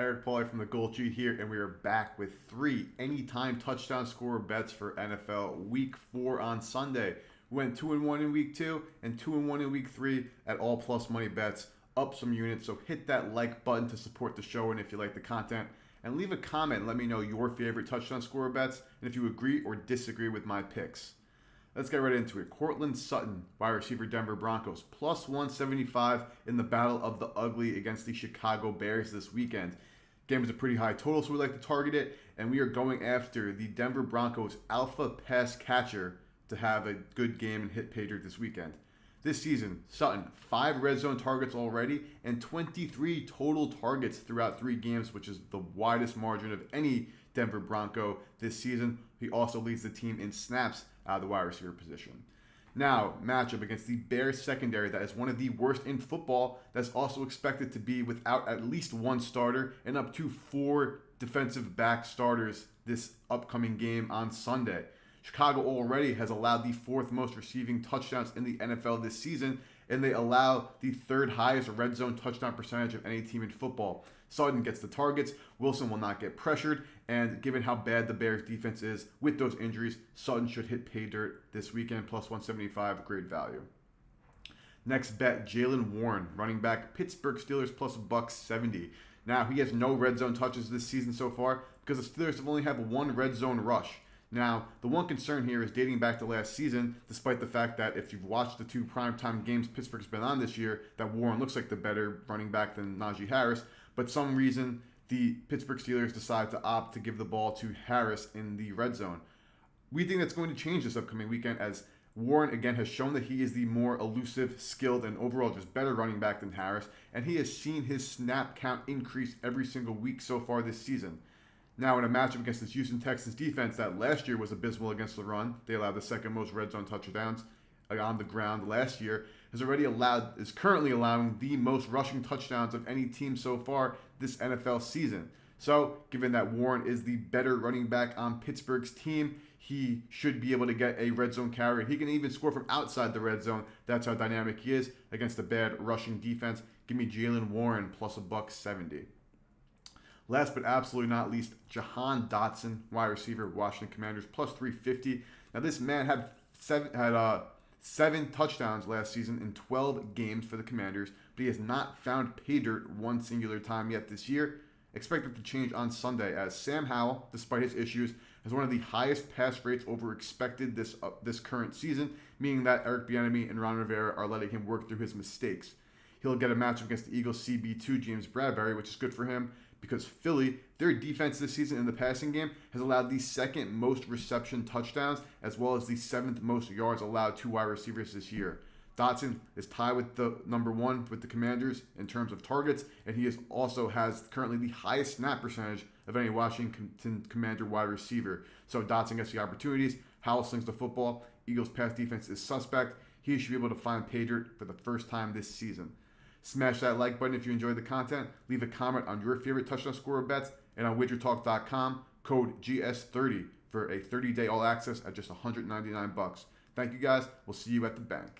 Eric Pauly from the GoldSheet here, and we are back with 3 anytime touchdown scorer bets for NFL Week 4 on Sunday. We went 2-1 in Week 2 and 2-1 in Week 3 at all plus money bets, up some units. So hit that like button to support the show, and if you like the content, and leave a comment and let me know your favorite touchdown scorer bets and if you agree or disagree with my picks. Let's get right into it. Courtland Sutton, wide receiver, Denver Broncos, plus 175 in the battle of the ugly against the Chicago Bears this weekend. Game is a pretty high total, so we like to target it, and we are going after the Denver Broncos alpha pass catcher to have a good game and hit pay dirt this weekend. This season, Sutton, 5 red zone targets already and 23 total targets throughout 3 games, which is the widest margin of any Denver Bronco this season. He also leads the team in snaps out of the wide receiver position. Now, matchup against the Bears secondary that is one of the worst in football, that's also expected to be without at least one starter and up to 4 defensive back starters this upcoming game on Sunday. Chicago already has allowed the 4th most receiving touchdowns in the NFL this season, and they allow the 3rd highest red zone touchdown percentage of any team in football. Sutton gets the targets, Wilson will not get pressured, and given how bad the Bears defense is with those injuries, Sutton should hit pay dirt this weekend, plus 175, great value. Next bet, Jaylen Warren, running back, Pittsburgh Steelers, plus $170. Now, he has no red zone touches this season so far because the Steelers have only had 1 red zone rush. Now, the one concern here is dating back to last season, despite the fact that if you've watched the 2 primetime games Pittsburgh's been on this year, that Warren looks like the better running back than Najee Harris. But some reason, the Pittsburgh Steelers decide to opt to give the ball to Harris in the red zone. We think that's going to change this upcoming weekend, as Warren, again, has shown that he is the more elusive, skilled, and overall just better running back than Harris, and he has seen his snap count increase every single week so far this season. Now, in a matchup against this Houston Texans defense that last year was abysmal against the run, they allowed the 2nd most red zone touchdowns on the ground last year, is currently allowing the most rushing touchdowns of any team so far this NFL season. So, given that Warren is the better running back on Pittsburgh's team, he should be able to get a red zone carry. He can even score from outside the red zone. That's how dynamic he is against a bad rushing defense. Give me Jaylen Warren plus $170. Last but absolutely not least, Jahan Dotson, wide receiver, Washington Commanders, plus 350. Now, this man had 7 touchdowns last season in 12 games for the Commanders, but he has not found pay dirt one singular time yet this year. Expect it to change on Sunday, as Sam Howell, despite his issues, has one of the highest pass rates over expected this current season, meaning that Eric Bieniemy and Ron Rivera are letting him work through his mistakes. He'll get a matchup against the Eagles CB2 James Bradbury, which is good for him, because Philly, their defense this season in the passing game, has allowed the 2nd most reception touchdowns, as well as the 7th most yards allowed to wide receivers this year. Dotson is tied with the number 1 with the Commanders in terms of targets, and he also has currently the highest snap percentage of any Washington Commander wide receiver. So Dotson gets the opportunities. Howell slings the football. Eagles' pass defense is suspect. He should be able to find pay dirt for the first time this season. Smash that like button if you enjoyed the content. Leave a comment on your favorite touchdown scorer bets, and on WagerTalk.com, code GS30 for a 30-day all access at just $199. Thank you guys. We'll see you at the bank.